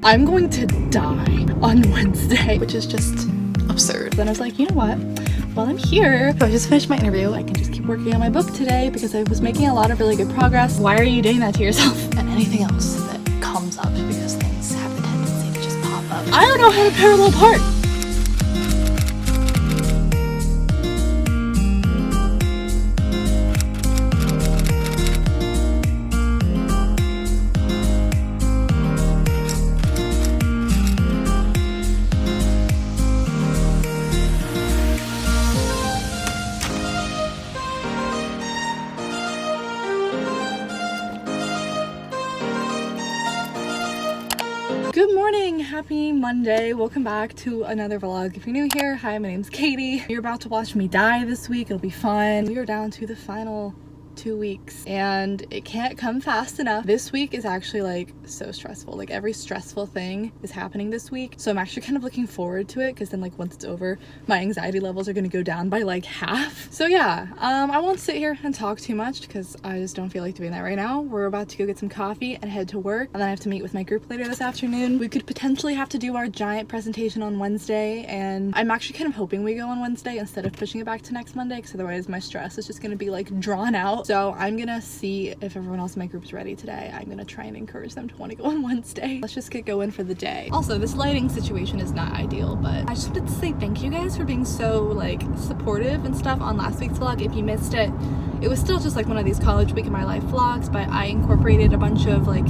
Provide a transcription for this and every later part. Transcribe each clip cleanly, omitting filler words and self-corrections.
I'm going to die on Wednesday, which is just absurd. Then I was like, you know what? While I'm here, so I just finished my interview. I can just keep working on my book today because I was making a lot of really good progress. Why are you doing that to yourself? And anything else that comes up because things have the tendency to just pop up. I don't know how to parallel park. Good morning, happy Monday. Welcome back to another vlog. If you're new here, hi, my name's Katie. You're about to watch me die this week. It'll be fun. We are down to the final 2 weeks and it can't come fast enough. This week is actually like so stressful. Like every stressful thing is happening this week. So I'm actually kind of looking forward to it because then like once it's over, my anxiety levels are going to go down by like half. So yeah, I won't sit here and talk too much because I just don't feel like doing that right now. We're about to go get some coffee and head to work, and then I have to meet with my group later this afternoon. We could potentially have to do our giant presentation on Wednesday, and I'm actually kind of hoping we go on Wednesday instead of pushing it back to next Monday because otherwise my stress is just going to be like drawn out. So I'm gonna see if everyone else in my group is ready today. I'm gonna try and encourage them to want to go on Wednesday. Let's just get going for the day. Also, this lighting situation is not ideal, but I just wanted to say thank you guys for being so like supportive and stuff on last week's vlog. If you missed it, it was still just like one of these college week in my life vlogs, but I incorporated a bunch of like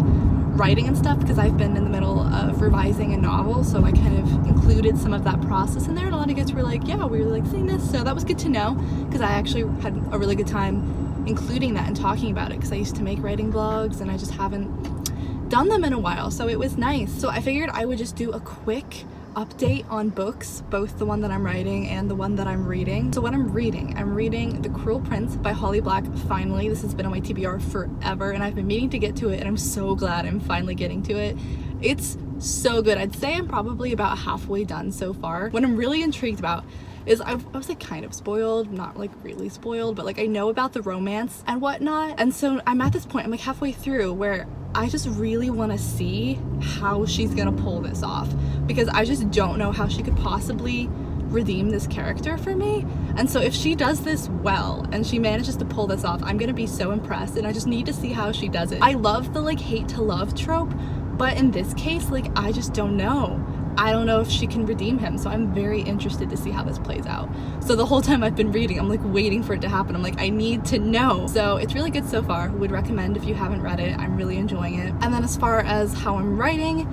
writing and stuff because I've been in the middle of revising a novel, so I kind of included some of that process in there, and a lot of you guys were like, yeah, we really like seeing this, so that was good to know because I actually had a really good time including that and talking about it because I used to make writing vlogs and I just haven't done them in a while, so it was nice. So I figured I would just do a quick update on books, both the one that I'm writing and the one that I'm reading. So what I'm reading The Cruel Prince by Holly Black. Finally, this has been on my TBR forever and I've been meaning to get to it, and I'm so glad I'm finally getting to it. It's so good. I'd say I'm probably about halfway done so far. What I'm really intrigued about is I was like kind of spoiled, not like really spoiled, but like I know about the romance and whatnot, and so I'm at this point, I'm like halfway through, where I just really want to see how she's gonna pull this off because I just don't know how she could possibly redeem this character for me. And so if she does this well and she manages to pull this off, I'm gonna be so impressed, and I just need to see how she does it. I love the like hate to love trope, but in this case, like I just don't know. I don't know if she can redeem him, so I'm very interested to see how this plays out. So the whole time I've been reading, I'm like waiting for it to happen. I'm like, I need to know. So it's really good so far. Would recommend if you haven't read it. I'm really enjoying it. And then as far as how I'm writing,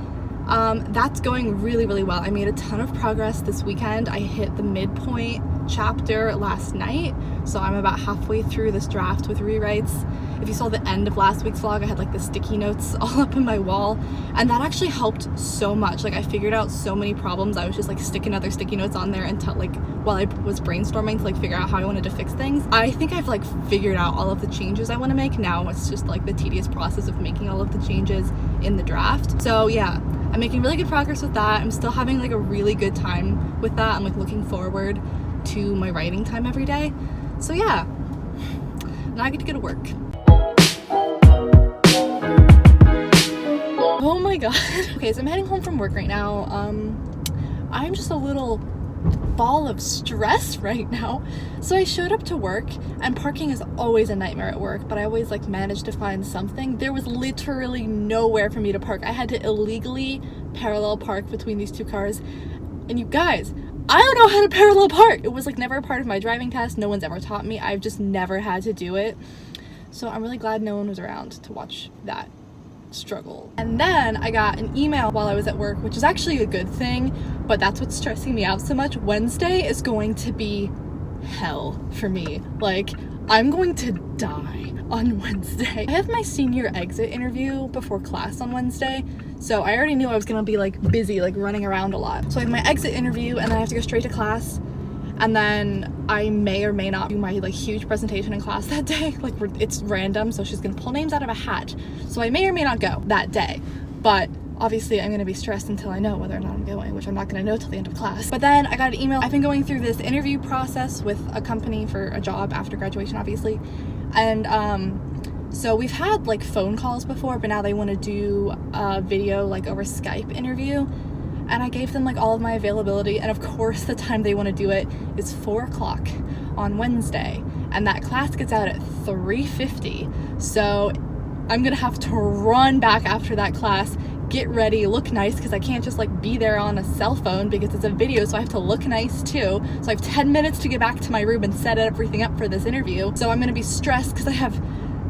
that's going really, really well. I made a ton of progress this weekend. I hit the midpoint chapter last night, so I'm about halfway through this draft with rewrites. If you saw the end of last week's vlog, I had like the sticky notes all up in my wall, and that actually helped so much. Like I figured out so many problems. I was just like sticking other sticky notes on there until like while I was brainstorming to like figure out how I wanted to fix things. I think I've like figured out all of the changes I want to make. Now it's just like the tedious process of making all of the changes in the draft. So yeah, I'm making really good progress with that. I'm still having like a really good time with that. I'm like looking forward to my writing time every day. So yeah, now I get to go to work. Oh my god. Okay, so I'm heading home from work right now. I'm just a little ball of stress right now. So I showed up to work, and parking is always a nightmare at work, but I always like manage to find something. There was literally nowhere for me to park. I had to illegally parallel park between these two cars, and you guys, I don't know how to parallel park. It was like never a part of my driving test. No one's ever taught me. I've just never had to do it. So I'm really glad no one was around to watch that struggle. And then I got an email while I was at work, which is actually a good thing, but that's what's stressing me out so much. Wednesday is going to be hell for me. Like, I'm going to die on Wednesday. I have my senior exit interview before class on Wednesday, so I already knew I was gonna be like busy, like running around a lot. So I have my exit interview, and then I have to go straight to class, and then I may or may not do my like huge presentation in class that day. Like it's random, so she's gonna pull names out of a hat, so I may or may not go that day, but obviously I'm gonna be stressed until I know whether or not I'm going, which I'm not gonna know till the end of class. But then I got an email. I've been going through this interview process with a company for a job after graduation, obviously, and So we've had like phone calls before, but now they want to do a video like over Skype interview. And I gave them like all of my availability, and of course the time they want to do it is 4 o'clock on Wednesday, and that class gets out at 3:50. So I'm gonna have to run back after that class, get ready, look nice, because I can't just like be there on a cell phone because it's a video, so I have to look nice too. So I have 10 minutes to get back to my room and set everything up for this interview. So I'm gonna be stressed because I have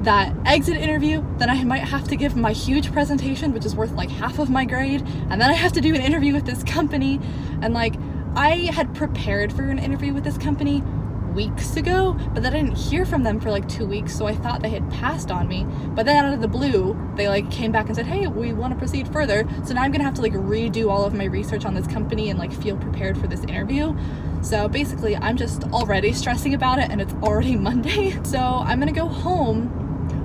that exit interview, then I might have to give my huge presentation, which is worth like half of my grade, and then I have to do an interview with this company. And like, I had prepared for an interview with this company weeks ago, but then I didn't hear from them for like 2 weeks, so I thought they had passed on me. But then out of the blue, they like came back and said, hey, we want to proceed further. So now I'm gonna have to like redo all of my research on this company and like feel prepared for this interview. So basically I'm just already stressing about it, and it's already Monday. So I'm gonna go home.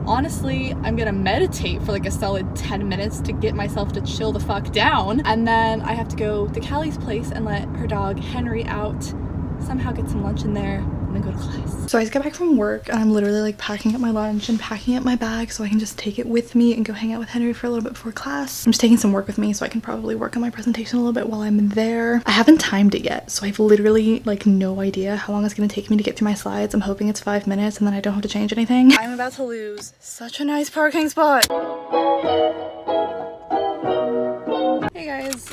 Honestly, I'm gonna meditate for like a solid 10 minutes to get myself to chill the fuck down. And then I have to go to Callie's place and let her dog Henry out, somehow get some lunch in there, and then go to class. So I just got back from work, and I'm literally like packing up my lunch and packing up my bag so I can just take it with me and go hang out with Henry for a little bit before class. I'm just taking some work with me so I can probably work on my presentation a little bit while I'm there. I haven't timed it yet, so I've literally like no idea how long it's gonna take me to get through my slides. I'm hoping it's 5 minutes and then I don't have to change anything. I'm about to lose such a nice parking spot. Hey guys,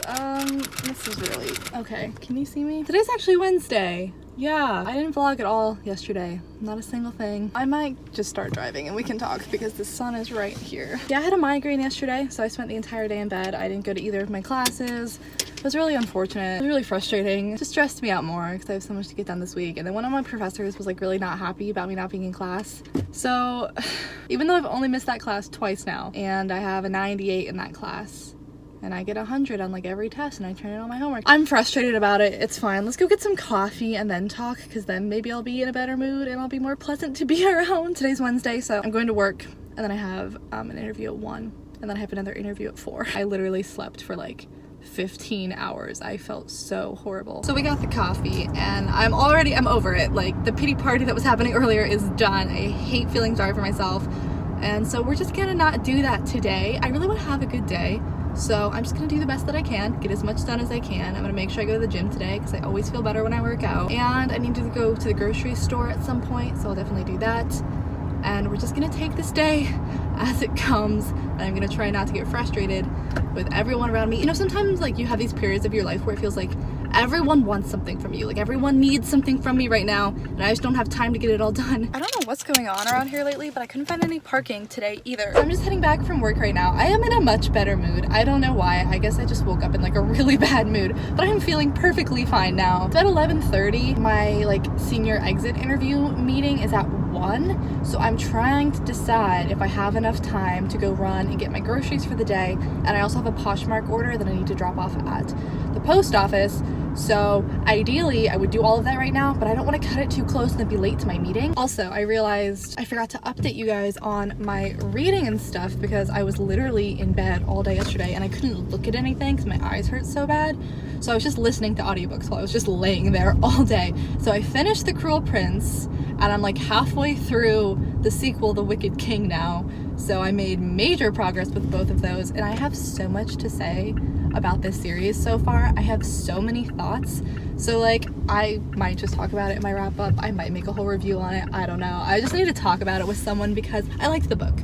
this is really, okay, can you see me? Today's actually Wednesday. Yeah, I didn't vlog at all yesterday. Not a single thing. I might just start driving and we can talk because the sun is right here. Yeah, I had a migraine yesterday, so I spent the entire day in bed. I didn't go to either of my classes. It was really unfortunate. It was really frustrating. It just stressed me out more because I have so much to get done this week. And then one of my professors was like really not happy about me not being in class. So even though I've only missed that class twice now, and I have a 98 in that class, and I get 100 on like every test, and I turn in all my homework, I'm frustrated about it. It's fine. Let's go get some coffee and then talk, because then maybe I'll be in a better mood and I'll be more pleasant to be around. Today's Wednesday, so I'm going to work, and then I have an interview at 1, and then I have another interview at 4. I literally slept for like 15 hours. I felt so horrible. So we got the coffee, and I'm over it. Like, the pity party that was happening earlier is done. I hate feeling sorry for myself, and so we're just gonna not do that today. I really want to have a good day, so I'm just gonna do the best that I can, get as much done as I can. I'm gonna make sure I go to the gym today because I always feel better when I work out, and I need to go to the grocery store at some point, so I'll definitely do that. And we're just gonna take this day as it comes, and I'm gonna try not to get frustrated with everyone around me. You know, sometimes like you have these periods of your life where it feels like everyone wants something from you, like everyone needs something from me right now, and I just don't have time to get it all done. I don't know what's going on around here lately, but I couldn't find any parking today either. So I'm just heading back from work right now. I am in a much better mood. I don't know why. I guess I just woke up in like a really bad mood, but I'm feeling perfectly fine now. It's at 11:30. My like senior exit interview meeting is at 1, so I'm trying to decide if I have enough time to go run and get my groceries for the day, and I also have a Poshmark order that I need to drop off at the post office. So ideally I would do all of that right now, but I don't want to cut it too close and then be late to my meeting. Also, I realized I forgot to update you guys on my reading and stuff because I was literally in bed all day yesterday and I couldn't look at anything because my eyes hurt so bad. So I was just listening to audiobooks while I was just laying there all day. So I finished The Cruel Prince, and I'm like halfway through the sequel, The Wicked King now. So I made major progress with both of those, and I have so much to say about this series so far. I have so many thoughts, so like I might just talk about it in my wrap up. I might make a whole review on it. I don't know. I just need to talk about it with someone because I liked the book,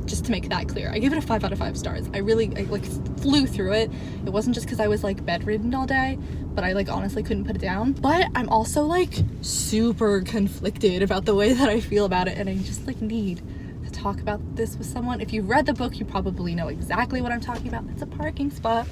just to make that clear. I gave it a 5 out of 5 stars. I like flew through it. It wasn't just because I was like bedridden all day, but I like honestly couldn't put it down. But I'm also like super conflicted about the way that I feel about it, and I just like need to talk about this with someone. If you've read the book, you probably know exactly what I'm talking about. It's a parking spot.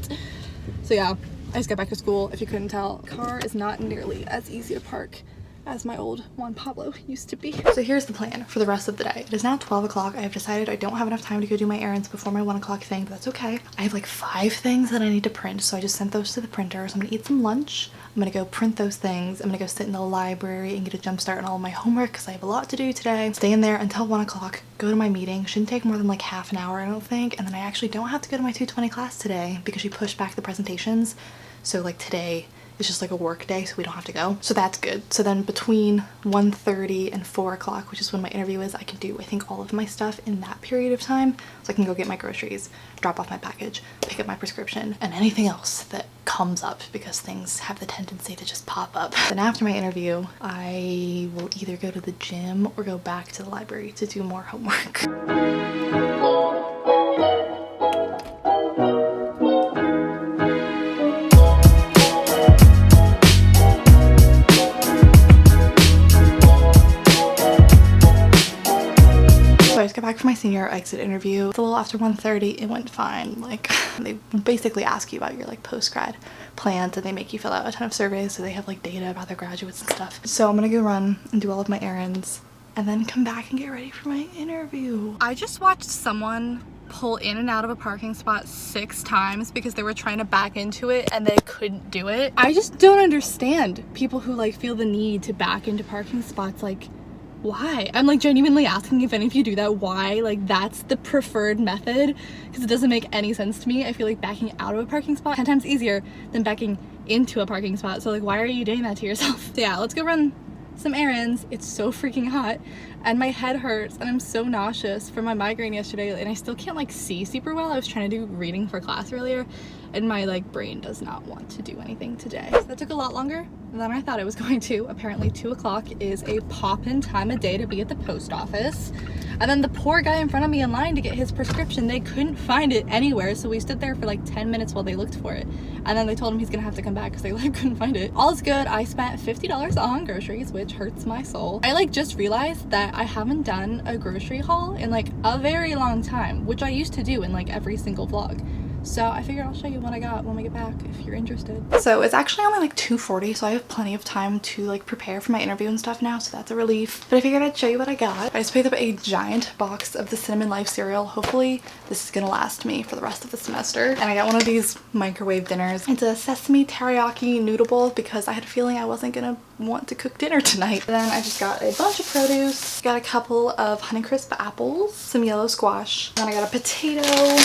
So yeah, I just got back to school, if you couldn't tell. Car is not nearly as easy to park as my old Juan Pablo used to be. So here's the plan for the rest of the day. It is now 12 o'clock. I have decided I don't have enough time to go do my errands before my 1 o'clock thing, but that's okay. I have like 5 things that I need to print, so I just sent those to the printer. So I'm gonna eat some lunch. I'm gonna go print those things. I'm gonna go sit in the library and get a jump start on all of my homework because I have a lot to do today. Stay in there until 1 o'clock, go to my meeting. Shouldn't take more than like half an hour, I don't think. And then I actually don't have to go to my 220 class today because she pushed back the presentations. So like today It's just like a work day, so we don't have to go. So that's good. So then between 1:30 and 4 o'clock, which is when my interview is, I can do, I think, all of my stuff in that period of time. So I can go get my groceries, drop off my package, pick up my prescription, and anything else that comes up, because things have the tendency to just pop up. Then after my interview, I will either go to the gym or go back to the library to do more homework. I just got back from my senior exit interview. It's a little after 1:30. It went fine. Like, they basically ask you about your like post-grad plans, and they make you fill out a ton of surveys, so they have like data about their graduates and stuff. So I'm gonna go run and do all of my errands and then come back and get ready for my interview. I just watched someone pull in and out of a parking spot 6 times because they were trying to back into it and they couldn't do it. I just don't understand people who like feel the need to back into parking spots. Like, why? I'm like genuinely asking if any of you do that. Why? Like, that's the preferred method, because it doesn't make any sense to me. I feel like backing out of a parking spot 10 times easier than backing into a parking spot. So like, why are you doing that to yourself? So yeah, let's go run some errands. It's so freaking hot and my head hurts and I'm so nauseous from my migraine yesterday, and I still can't like see super well. I was trying to do reading for class earlier and my like brain does not want to do anything today. So that took a lot longer than I thought it was going to. Apparently 2 o'clock is a pop-in time of day to be at the post office. And then the poor guy in front of me in line to get his prescription, they couldn't find it anywhere, so we stood there for like 10 minutes while they looked for it. And then they told him he's gonna have to come back because they like couldn't find it. All is good. I spent $50 on groceries, which hurts my soul. I like just realized that I haven't done a grocery haul in like a very long time, which I used to do in like every single vlog. So I figured I'll show you what I got when we get back if you're interested. So it's actually only like 2:40, so I have plenty of time to like prepare for my interview and stuff now, so that's a relief. But I figured I'd show you what I got. I just picked up a giant box of the Cinnamon Life cereal. Hopefully this is gonna last me for the rest of the semester. And I got one of these microwave dinners. It's a sesame teriyaki noodle bowl because I had a feeling I wasn't gonna want to cook dinner tonight. And then I just got a bunch of produce. Got a couple of Honeycrisp apples, some yellow squash, and I got a potato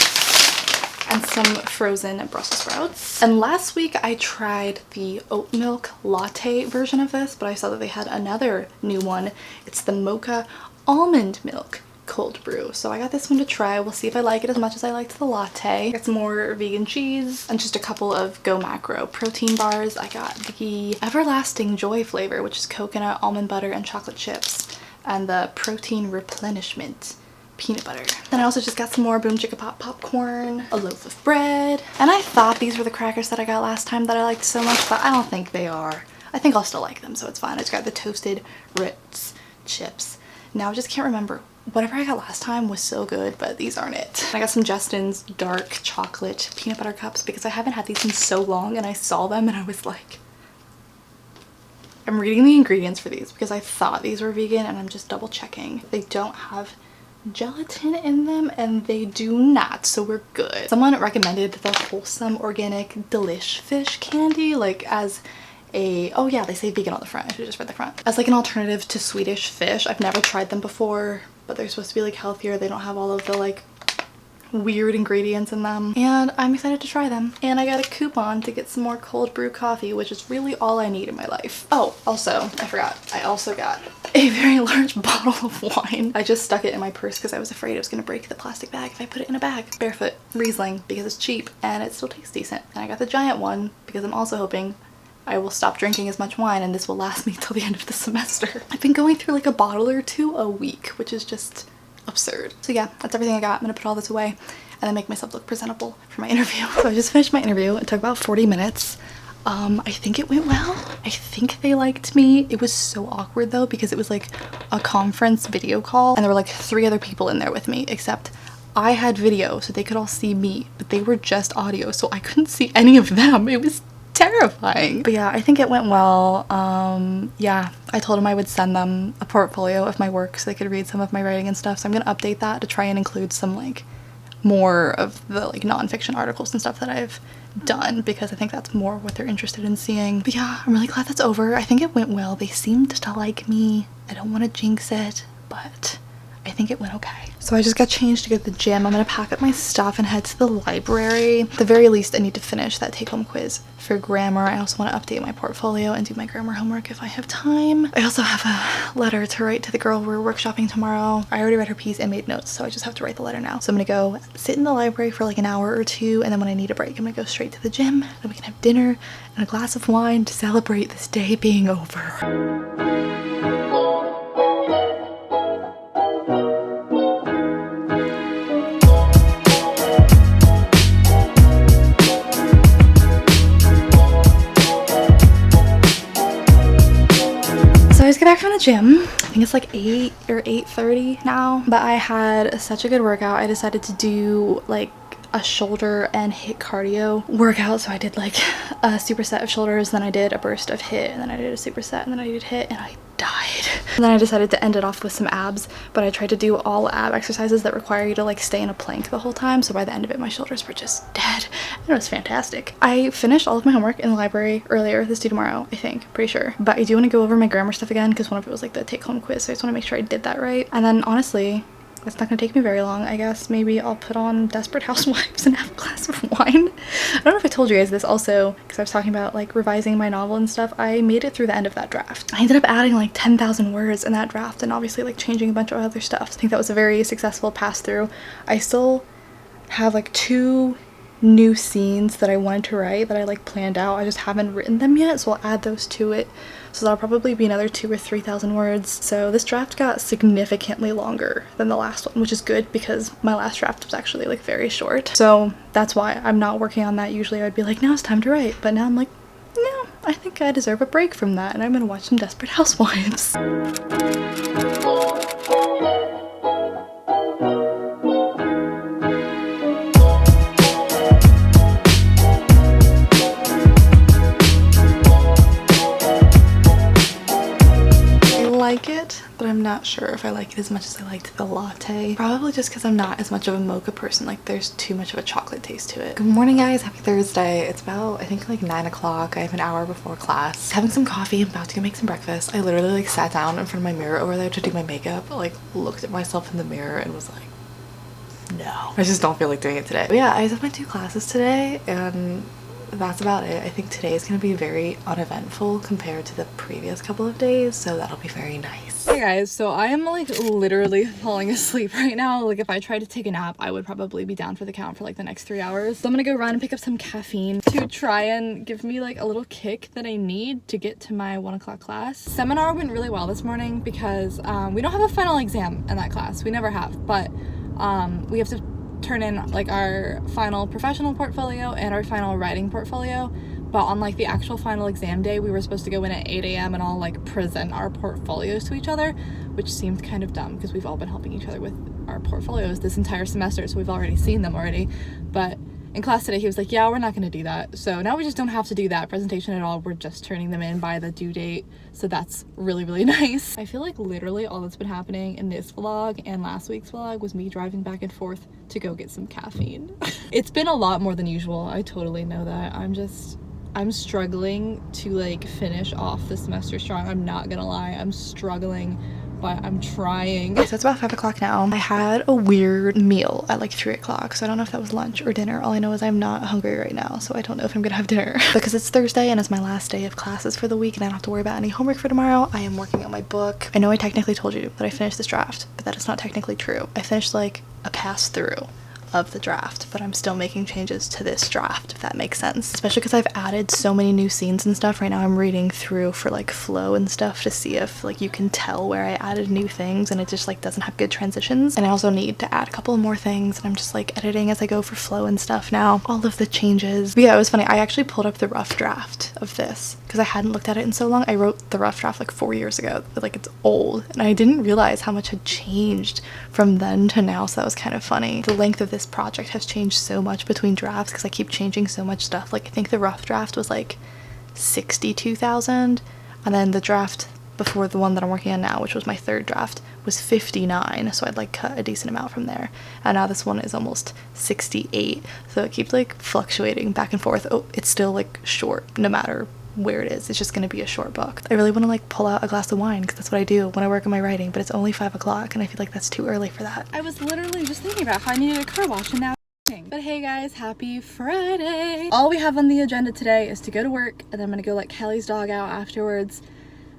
and some frozen Brussels sprouts. And last week I tried the oat milk latte version of this, but I saw that they had another new one. It's the Mocha almond milk cold brew. So I got this one to try. We'll see if I like it as much as I liked the latte. Got some more vegan cheese and just a couple of Go Macro protein bars. I got the Everlasting Joy flavor, which is coconut, almond butter, and chocolate chips, and the protein replenishment peanut butter. Then I also just got some more Boom Chicka Pop popcorn, a loaf of bread, and I thought these were the crackers that I got last time that I liked so much, but I don't think they are. I think I'll still like them, so it's fine. I just got the toasted Ritz chips. Now I just can't remember. Whatever I got last time was so good, but these aren't it. I got some Justin's dark chocolate peanut butter cups because I haven't had these in so long, and I saw them and I was like, I'm reading the ingredients for these because I thought these were vegan and I'm just double checking. They don't have gelatin in them, and they do not, so we're good. Someone recommended the Wholesome Organic Delish Fish candy, like as a, oh yeah, they say vegan on the front. I should have just read the front. As like an alternative to Swedish fish. I've never tried them before, but they're supposed to be like healthier. They don't have all of the like weird ingredients in them, and I'm excited to try them. And I got a coupon to get some more cold brew coffee, which is really all I need in my life. Oh, also, I forgot, I also got a very large bottle of wine. I just stuck it in my purse because I was afraid it was gonna break the plastic bag if I put it in a bag. Barefoot Riesling, because it's cheap and it still tastes decent. And I got the giant one because I'm also hoping I will stop drinking as much wine and this will last me till the end of the semester. I've been going through like a bottle or two a week, which is just absurd. So yeah, that's everything I got. I'm gonna put all this away and then make myself look presentable for my interview. So I just finished my interview. It took about 40 minutes. I think it went well. I think they liked me. It was so awkward though because it was like a conference video call and there were like 3 other people in there with me, except I had video so they could all see me, but they were just audio, so I couldn't see any of them. It was terrifying. But yeah, I think it went well. Yeah, I told them I would send them a portfolio of my work so they could read some of my writing and stuff. So I'm gonna update that to try and include some like more of the like nonfiction articles and stuff that I've done, because I think that's more what they're interested in seeing. But yeah, I'm really glad that's over. I think it went well. They seemed to like me. I don't want to jinx it, but I think it went okay. So I just got changed to go to the gym. I'm gonna pack up my stuff and head to the library. At the very least, I need to finish that take-home quiz for grammar. I also want to update my portfolio and do my grammar homework if I have time. I also have a letter to write to the girl we're workshopping tomorrow. I already read her piece and made notes, so I just have to write the letter now. So I'm gonna go sit in the library for like an hour or two, and then when I need a break, I'm gonna go straight to the gym, and we can have dinner and a glass of wine to celebrate this day being over. I just got back from the gym. I think it's like 8 or 8:30 now, but I had such a good workout. I decided to do like a shoulder and hit cardio workout. So I did like a superset of shoulders, then I did a burst of hit, and then I did a superset, and then I did hit, and I died. And then I decided to end it off with some abs, but I tried to do all ab exercises that require you to like stay in a plank the whole time. So by the end of it, my shoulders were just dead. And it was fantastic. I finished all of my homework in the library earlier. This due tomorrow, I think, pretty sure. But I do want to go over my grammar stuff again because one of it was like the take-home quiz. So I just want to make sure I did that right. And then honestly, it's not gonna take me very long. I guess maybe I'll put on Desperate Housewives and have a glass of wine. I don't know if I told you guys this also, because I was talking about like revising my novel and stuff. I made it through the end of that draft. I ended up adding like 10,000 words in that draft, and obviously like changing a bunch of other stuff. I think that was a very successful pass through. I still have like 2 new scenes that I wanted to write that I like planned out. I just haven't written them yet, so I'll add those to it. So that'll probably be another 2,000 or 3,000 words. So this draft got significantly longer than the last one, which is good because my last draft was actually like very short. So that's why I'm not working on that. Usually I would be like, now it's time to write, but now I'm like, no, I think I deserve a break from that, and I'm gonna watch some Desperate Housewives. But I'm not sure if I like it as much as I liked the latte. Probably just because I'm not as much of a mocha person. Like there's too much of a chocolate taste to it. Good morning guys, happy Thursday. It's about I think like 9 o'clock. I have an hour before class. Having some coffee, I'm about to go make some breakfast. I literally like sat down in front of my mirror over there to do my makeup, like looked at myself in the mirror and was like, no, I just don't feel like doing it today. But yeah, I have my 2 classes today, and that's about it. I think today is going to be very uneventful compared to the previous couple of days, so that'll be very nice. Hey guys, so I am like literally falling asleep right now. Like if I tried to take a nap, I would probably be down for the count for like the next 3 hours. So I'm gonna go run and pick up some caffeine to try and give me like a little kick that I need to get to my 1 o'clock class. Seminar went really well this morning because we don't have a final exam in that class. We never have, but we have to turn in like our final professional portfolio and our final writing portfolio, but on like the actual final exam day we were supposed to go in at 8 a.m. and all like present our portfolios to each other, which seemed kind of dumb because we've all been helping each other with our portfolios this entire semester, so we've already seen them already. But in class today he was like, yeah, we're not going to do that, so now we just don't have to do that presentation at all. We're just turning them in by the due date, so that's really nice. I feel like literally all that's been happening in this vlog and last week's vlog was me driving back and forth to go get some caffeine. It's been a lot more than usual, I totally know that. I'm struggling to like finish off the semester strong. I'm not gonna lie, I'm struggling, but I'm trying. So it's about 5 o'clock now. I had a weird meal at like 3 o'clock, so I don't know if that was lunch or dinner. All I know is I'm not hungry right now, so I don't know if I'm gonna have dinner. Because it's Thursday and it's my last day of classes for the week and I don't have to worry about any homework for tomorrow. I am working on my book. I know I technically told you that I finished this draft, but that is not technically true. I finished like a pass through of the draft, but I'm still making changes to this draft, if that makes sense. Especially because I've added so many new scenes and stuff. Right now I'm reading through for like flow and stuff to see if like you can tell where I added new things and it just like doesn't have good transitions. And I also need to add a couple more things, and I'm just like editing as I go for flow and stuff now. All of the changes. But yeah, it was funny. I actually pulled up the rough draft of this because I hadn't looked at it in so long. I wrote the rough draft like 4 years ago, but like it's old, and I didn't realize how much had changed from then to now, so that was kind of funny. The length of this project has changed so much between drafts because I keep changing so much stuff. Like I think the rough draft was like 62,000, and then the draft before the one that I'm working on now, which was my 3rd draft, was 59, so I'd like cut a decent amount from there. And now this one is almost 68, so it keeps like fluctuating back and forth. Oh, it's still like short no matter where it is. It's just gonna be a short book. I really want to like pull out a glass of wine because that's what I do when I work on my writing, but it's only 5 o'clock and I feel like that's too early for that. I was literally just thinking about how I needed a car wash and now. But hey guys, happy Friday. All we have on the agenda today is to go to work, and then I'm gonna go let Kelly's dog out afterwards,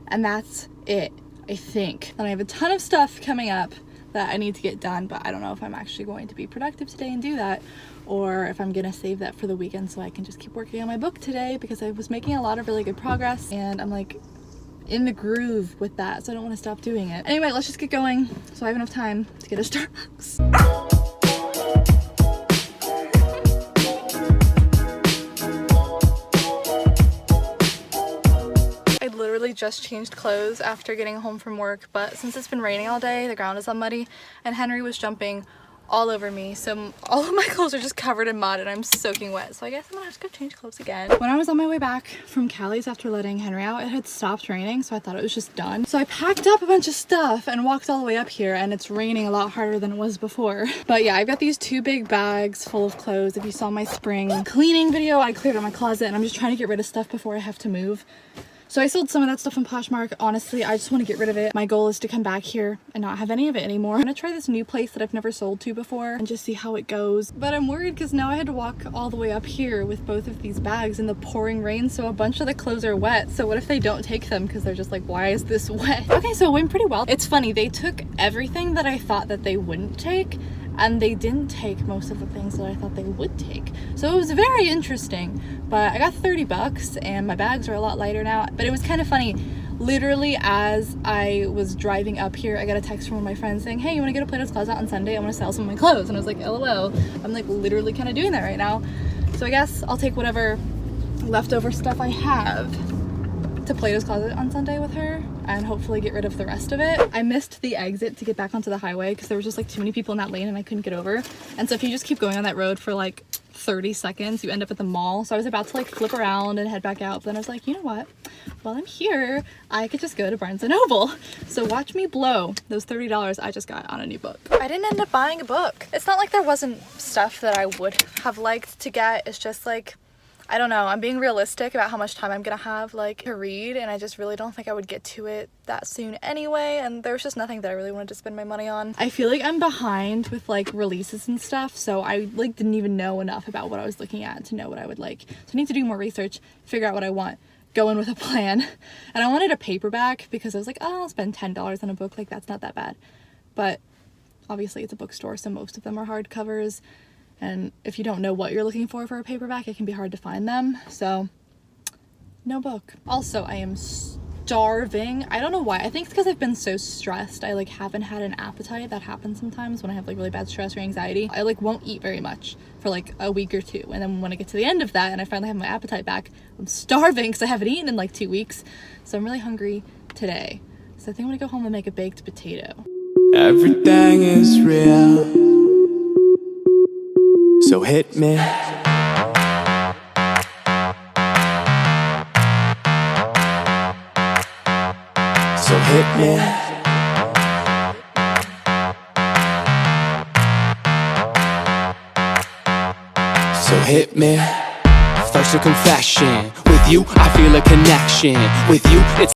and that's it, I think. And I have a ton of stuff coming up that I need to get done, but I don't know if I'm actually going to be productive today and do that, or if I'm gonna save that for the weekend so I can just keep working on my book today, because I was making a lot of really good progress and I'm like in the groove with that, so I don't want to stop doing it. Anyway, let's just get going so I have enough time to get a Starbucks. Literally just changed clothes after getting home from work, but since it's been raining all day, the ground is all muddy, and Henry was jumping all over me, so all of my clothes are just covered in mud and I'm soaking wet, so I guess I'm gonna have to go change clothes again. When I was on my way back from Callie's after letting Henry out, it had stopped raining, so I thought it was just done. So I packed up a bunch of stuff and walked all the way up here, and it's raining a lot harder than it was before. But yeah, I've got these 2 big bags full of clothes. If you saw my spring cleaning video, I cleared out my closet, and I'm just trying to get rid of stuff before I have to move. So I sold some of that stuff on Poshmark. Honestly, I just want to get rid of it. My goal is to come back here and not have any of it anymore. I'm gonna try this new place that I've never sold to before and just see how it goes. But I'm worried because now I had to walk all the way up here with both of these bags in the pouring rain, so a bunch of the clothes are wet. So what if they don't take them because they're just like, why is this wet? Okay, so it went pretty well. It's funny, they took everything that I thought that they wouldn't take, and they didn't take most of the things that I thought they would take. So it was very interesting, but I got 30 bucks and my bags are a lot lighter now. But it was kind of funny. Literally as I was driving up here, I got a text from one of my friends saying, hey, you wanna go to Plato's Closet on Sunday? I wanna sell some of my clothes. And I was like, LOL. I'm like literally kind of doing that right now. So I guess I'll take whatever leftover stuff I have to Plato's Closet on Sunday with her and hopefully get rid of the rest of it. I missed the exit to get back onto the highway because there was just like too many people in that lane and I couldn't get over. And so if you just keep going on that road for like 30 seconds, you end up at the mall. So I was about to like flip around and head back out, but then I was like, you know what? While I'm here, I could just go to Barnes & Noble. So watch me blow those $30 I just got on a new book. I didn't end up buying a book. It's not like there wasn't stuff that I would have liked to get. It's just like, I don't know, I'm being realistic about how much time I'm gonna have like to read, and I just really don't think I would get to it that soon anyway, and there's just nothing that I really wanted to spend my money on. I feel like I'm behind with like releases and stuff, so I like didn't even know enough about what I was looking at to know what I would like. So I need to do more research, figure out what I want, go in with a plan. And I wanted a paperback because I was like, oh, I'll spend $10 on a book, like that's not that bad. But obviously it's a bookstore, so most of them are hardcovers. And if you don't know what you're looking for a paperback, it can be hard to find them. So no book. Also, I am starving. I don't know why. I think it's because I've been so stressed. I like haven't had an appetite. That happens sometimes when I have like really bad stress or anxiety. I like won't eat very much for like a week or two. And then when I get to the end of that and I finally have my appetite back, I'm starving because I haven't eaten in like 2 weeks. So I'm really hungry today. So I think I'm gonna go home and make a baked potato. Everything is real. So hit me. So hit me. So hit me. First a confession. With you, I feel a connection. With you, it's